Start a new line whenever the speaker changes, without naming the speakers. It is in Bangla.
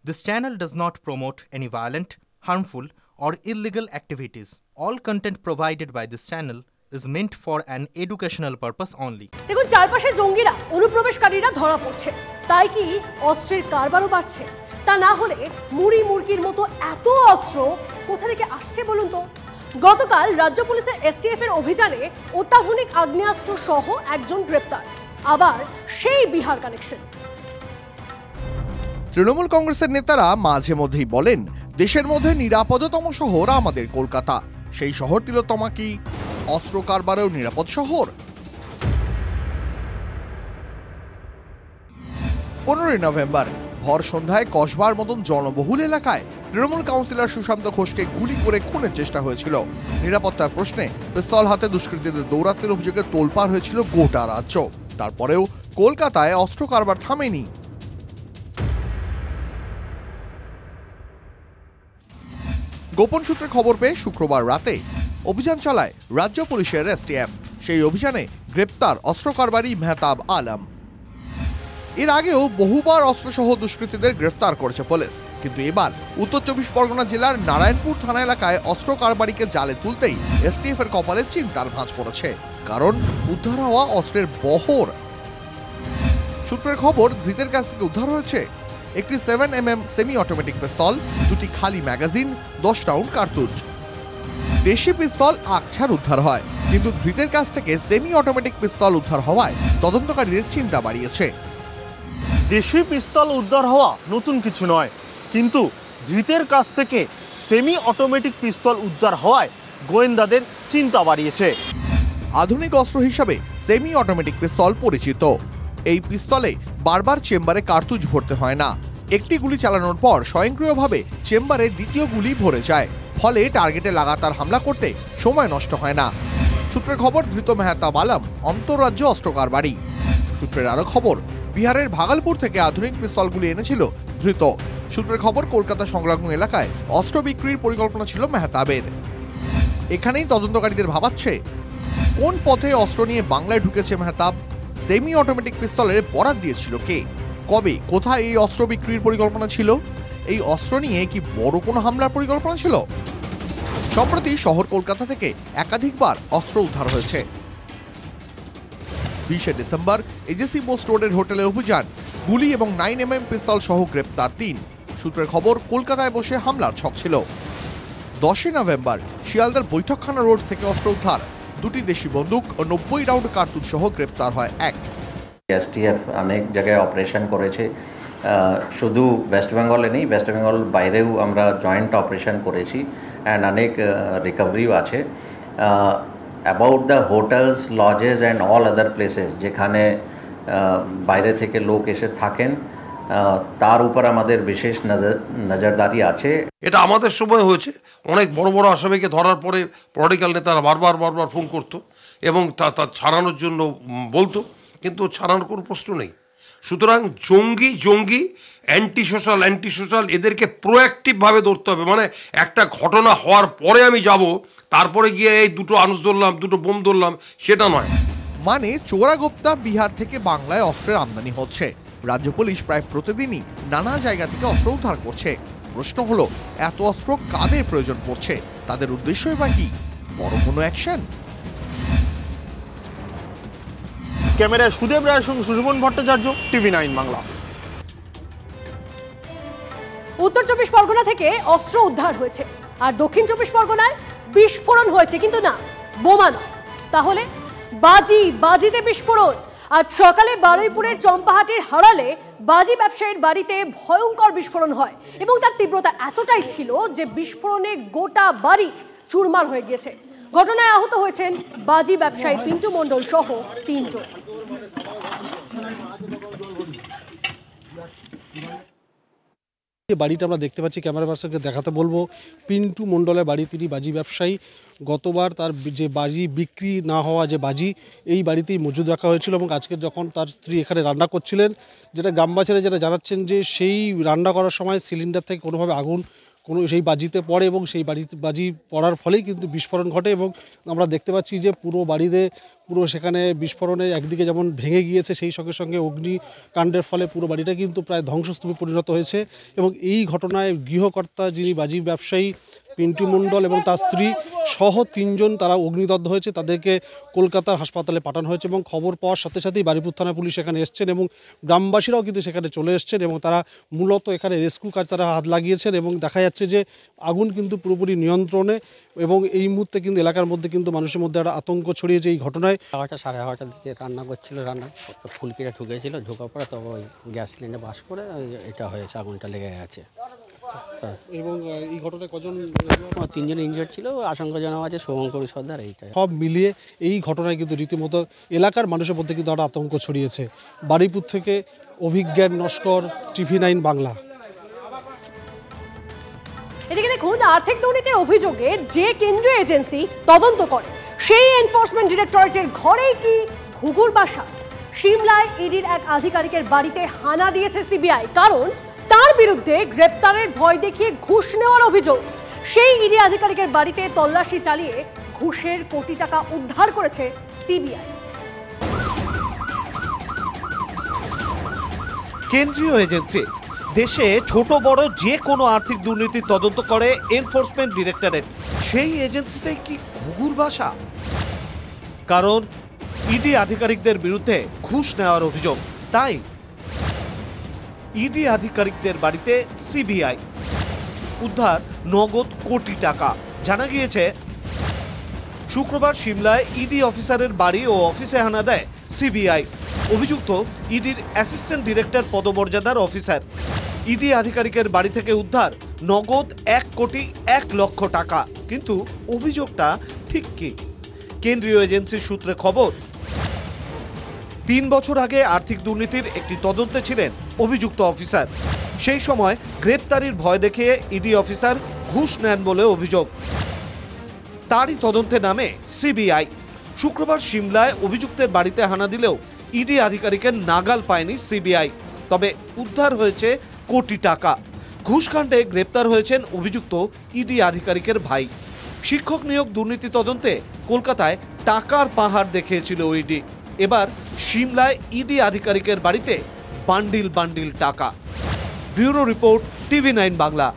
This channel does not promote any violent, harmful, or illegal activities. All content provided by this channel is meant for an educational purpose only.
দেখুন, চারপাশে জঙ্গিরা অনুপ্রবেশকারীরা ধরা পড়ছে, তাই কি অস্ত্রের কারবারও বাড়ছে? তা না হলে মুড়ি মুরগির মতো এত অস্ত্র কোথা থেকে আসছে বলুন তো? গতকাল রাজ্য পুলিশের এসটিএফ এর অভিযানে অত্যাধুনিক আগ্নেয়াস্ত্র সহ একজন গ্রেপ্তার। আবার সেই বিহার কানেকশন।
তৃণমূল কংগ্রেসের নেতারা মাঝে মধ্যেই বলেন, দেশের মধ্যে নিরাপদতম শহর আমাদের কলকাতা। সেই শহর তিলোত্তমা কি অস্ত্র কারবারেও নিরাপদ শহর? 15 নভেম্বর ভর সন্ধ্যায় কসবার মতন জনবহুল এলাকায় তৃণমূল কাউন্সিলর সুশান্ত ঘোষকে গুলি করে খুনের চেষ্টা হয়েছিল। নিরাপত্তার প্রশ্নে পিস্তল হাতে দুষ্কৃতীদের দৌরাত্মের অভিযোগে তোলপাড় হয়েছিল গোটা রাজ্য। তারপরেও কলকাতায় অস্ত্র কারবার থামেনি। গোপন সূত্রে খবর পেয়ে শুক্রবার রাতে অভিযান চালায় রাজ্য পুলিশের এসটিএফ। সেই অভিযানে গ্রেপ্তার অস্ত্র কারবারি মেহতাব আলম। এর আগেও বহুবার অস্ত্রসহ দুষ্কৃতীদের গ্রেফতার করেছে পুলিশ, কিন্তু এবার উত্তর 24 পরগনা জেলার নারায়ণপুর থানা এলাকায় অস্ত্র কারবারিকে জালে তুলতেই এসটিএফ এর কপালে চিন্তার ভাঁজ পড়েছে। কারণ উদ্ধার হওয়া অস্ত্রের বহর। সূত্রের খবর, ধৃতের কাছ থেকে উদ্ধার হয়েছে একটি 7mm সেমি অটোমেটিক পিস্তল, দুটি খালি ম্যাগাজিন, 10 রাউন্ড কার্তুজ। দেশি পিস্তল আকছার উদ্ধার হয়, কিন্তু ধৃতের কাছ থেকে সেমি অটোমেটিক পিস্তল উদ্ধার হওয়ায় তদন্তকারীদের চিন্তা বাড়িয়েছে।
দেশি পিস্তল উদ্ধার হওয়া নতুন কিছু নয়, কিন্তু ধৃতের কাছ থেকে সেমি অটোমেটিক পিস্তল উদ্ধার হওয়ায় গোয়েন্দাদের চিন্তা বাড়িয়েছে।
আধুনিক অস্ত্র হিসাবে সেমি অটোমেটিক পিস্তল পরিচিত। এই পিস্তলে বারবার চেম্বারে কার্তুজ ভরতে হয় না। একটি গুলি চালানোর পর স্বয়ংক্রিয়ভাবে চেম্বারে দ্বিতীয় গুলি ভরে যায়, ফলে টার্গেটে লাগাতার হামলা করতে সময় নষ্ট হয় না। সূত্রের খবর, ধৃত মেহতাব আলম অন্তঃরাজ্য অস্ত্র কারবারি। সূত্রের আরো খবর, বিহারের ভাগলপুর থেকে আধুনিক পিস্তলগুলি এনেছিল ধৃত। সূত্রের খবর, কলকাতা সংলগ্ন এলাকায় অস্ত্র বিক্রির পরিকল্পনা ছিল মেহতাবের। এখানেই তদন্তকারীদের ভাবাচ্ছে, কোন পথে অস্ত্র নিয়ে বাংলায় ঢুকেছে মেহতাব? সেমি অটোমেটিক পিস্তলের বরাত দিয়েছিল কে? কবে, কোথায় এই অস্ত্র বিক্রির পরিকল্পনা ছিল? এই অস্ত্র নিয়ে কি বড় কোনো হামলার পরিকল্পনা ছিল? সম্প্রতি শহর কলকাতা থেকে একাধিকবার অস্ত্র উদ্ধার হয়েছে। 20 ডিসেম্বর এজেসি পোস্ট রোডের হোটেলে অভিযান, গুলি এবং 9mm পিস্তল সহ গ্রেপ্তার 3। সূত্রের খবর, কলকাতায় বসে হামলার ছক ছিল। 10 নভেম্বর শিয়ালদার বৈঠকখানা রোড থেকে অস্ত্র উদ্ধার, দুটি দেশি বন্দুক ও 90 রাউন্ড কার্তুজ সহ গ্রেপ্তার হয় 1।
এসটিএফ অনেক জায়গায় অপারেশন করেছে, শুধু ওয়েস্ট বেঙ্গলে নেই, ওয়েস্ট বেঙ্গল বাইরেও আমরা জয়েন্ট অপারেশন করেছি অ্যান্ড অনেক রিকভারিও আছে। About the hotels, lodges and all other places যেখানে বাইরে থেকে লোক এসে থাকেন, তার উপর আমাদের বিশেষ নজরদারি আছে।
এটা আমাদের সময় হয়েছে, অনেক বড় বড় আসামিকে ধরার পরে পলিটিক্যাল নেতারা বারবার ফোন করতো এবং তা ছাড়ানোর জন্য বলতো, কিন্তু ছাড়ানোর কোনো প্রশ্ন নেই। সুতরাং জঙ্গি অ্যান্টি সোশ্যাল এদেরকে প্রোঅ্যাক্টিভভাবে ধরতে হবে। মানে একটা ঘটনা হওয়ার পরে আমি যাব, তারপরে গিয়ে এই দুটো আনুষ ধরলাম, দুটো বোম ধরলাম, সেটা নয়।
মানে চোরাগোপ্তা বিহার থেকে বাংলায় অস্ত্রের আমদানি হচ্ছে। রাজ্য পুলিশ প্রায় প্রতিদিনই নানা জায়গা থেকে অস্ত্র উদ্ধার করছে। প্রশ্ন হলো, এত অস্ত্র কাদের প্রয়োজন পড়ছে? তাদের উদ্দেশ্যই বা কি? বড় কোনো অ্যাকশন?
ক্যামেরায় সুদেব রায়ের সঙ্গে সুশোভন ভট্টাচার্য, TV9 বাংলা।
উত্তর 24 পরগনা থেকে অস্ত্র উদ্ধার হয়েছে, আর দক্ষিণ 24 পরগনায় বিস্ফোরণ হয়েছে, কিন্তু না, বোমা নয়। তাহলে বাজিতে বিস্ফোরণ। আজ সকালে বারুইপুরের চম্পাহাটির হারালে বাজি ব্যবসায়ীর বাড়িতে ভয়ঙ্কর বিস্ফোরণ হয় এবং তার তীব্রতা এতটাই ছিল যে বিস্ফোরণে গোটা বাড়ি চুরমার হয়ে গিয়েছে। ঘটনায় আহত হয়েছেন বাজি ব্যবসায়ী পিন্টু মণ্ডল সহ 3 জন।
বাড়িটা আমরা দেখতে পাচ্ছি, ক্যামেরা পার্সনকে দেখাতে বলবো। পিন্টু মণ্ডলের বাড়ি, তিনি বাজি ব্যবসায়ী। গতবার তার যে বাজি বিক্রি না হওয়া যে বাজি, এই বাড়িতেই মজুদ রাখা হয়েছিল এবং আজকে যখন তার স্ত্রী এখানে রান্না করছিলেন, যেটা গ্রামবাসীরা যারা জানাচ্ছেন যে সেই রান্না করার সময় সিলিন্ডার থেকে কোনোভাবে আগুন সেই বাজিতে পড়ে এবং সেই বাজি পড়ার ফলেই কিন্তু বিস্ফোরণ ঘটে এবং আমরা দেখতে পাচ্ছি যে পুরো বাড়িতে পুরো সেখানে বিস্ফোরণে একদিকে যেমন ভেঙে গিয়েছে, সেই সঙ্গে সঙ্গে অগ্নিকাণ্ডের ফলে পুরো বাড়িটা কিন্তু প্রায় ধ্বংসস্তূপে পরিণত হয়েছে। এবং এই ঘটনায় গৃহকর্তা যিনি বাজি ব্যবসায়ী পিন্টু মণ্ডল এবং তার স্ত্রী সহ 3 জন তারা অগ্নিদগ্ধ হয়েছে, তাদেরকে কলকাতার হাসপাতালে পাঠানো হয়েছে। এবং খবর পাওয়ার সাথে সাথেই বারুইপুর থানা পুলিশ এখানে এসছেন এবং গ্রামবাসীরাও কিন্তু সেখানে চলে এসছেন এবং তারা মূলত এখানে রেস্কিউ কাজ তারা হাত লাগিয়েছেন। এবং দেখা যাচ্ছে যে আগুন কিন্তু পুরোপুরি নিয়ন্ত্রণে এবং এই মুহূর্তে কিন্তু এলাকার মধ্যে কিন্তু মানুষের মধ্যে একটা আতঙ্ক ছড়িয়েছে এই ঘটনায়।
11টা সাড়ে 11টার দিকে রান্না করছিল, ফুলকিটা ঢুকেছিল, ঢোকার পরে তবে ওই গ্যাস সিলিন্ডার বাস করে এটা হয়েছে, আগুনটা লেগে গেছে।
এবং এই ঘটনায় কজন?
3 জন ইনজিওর্ড ছিল, আশঙ্কাজনক আছে শুভঙ্কর সর্দার। এইটা
সব মিলিয়ে এই ঘটনায় কিন্তু রীতিমতো এলাকার মানুষের মধ্যে কিন্তু একটা আতঙ্ক ছড়িয়েছে। বারুইপুর থেকে অভিজ্ঞান নস্কর, TV9 বাংলা।
এদিকে দেখুন, আর্থিক দুর্নীতির অভিযোগে যে কেন্দ্রীয় এজেন্সি তদন্ত করে সেই এনফোর্সমেন্ট ডিরেক্টরেটের ঘরেই কি ঘুঘুর বাসা? সিমলায় ইডির এক আধিকারিকের বাড়িতে হানা দিয়েছে সিবিআই, কারণ তার বিরুদ্ধে গ্রেপ্তারের ভয় দেখিয়ে ঘুষ নেওয়ার অভিযোগ। সেই ইডি আধিকারিকের বাড়িতে তল্লাশি চালিয়ে ঘুষের কোটি টাকা উদ্ধার করেছে সিবিআই।
কেন্দ্রীয় এজেন্সি দেশে ছোট বড় যে কোনো আর্থিক দুর্নীতির তদন্ত করে এনফোর্সমেন্ট ডিরেক্টরেট। সেই এজেন্সিতেই কি ঘুঘুর বাসা? কারণ ইডি আধিকারিকদের বিরুদ্ধে ঘুষ নেওয়ার অভিযোগ, তাই ইডি আধিকারিকদের বাড়িতে সিবিআই। উদ্ধার নগদ কোটি টাকা। জানা গিয়েছে শুক্রবার সিমলায় ইডি অফিসারের বাড়ি ও অফিসে হানা দেয় সিবিআই। অভিযুক্ত ইডির অ্যাসিস্ট্যান্ট ডিরেক্টর পদমর্যাদার অফিসার। ইডি আধিকারিকের বাড়ি থেকে উদ্ধার নগদ 1 কোটি 1 লক্ষ টাকা। কিন্তু অভিযোগটা ঠিক কি? কেন্দ্রীয় এজেন্সির সূত্রে খবর, 3 বছর আগে আর্থিক দুর্নীতির একটি তদন্তে ছিলেন অভিযুক্ত অফিসার। সেই সময় গ্রেপ্তারির ভয় দেখিয়ে ইডি অফিসার ঘুষ নেন বলে অভিযোগ। তারই তদন্তে নামে সিবিআই। শুক্রবার সিমলায় অভিযুক্তের বাড়িতে হানা দিলেও ইডি আধিকারিকের নাগাল পায়নি সিবিআই। তবে উদ্ধার হয়েছে কোটি টাকা। ঘুষকাণ্ডে গ্রেপ্তার হয়েছেন অভিযুক্ত ইডি আধিকারিকের ভাই। শিক্ষক নিয়োগ দুর্নীতি তদন্তে কলকাতায় টাকার পাহাড় দেখিয়েছিল ইডি। এবার সিমলায় ইডি আধিকারিকের বাড়িতে বান্ডিল বান্ডিল টাকা। Bureau report, TV9 Bangla.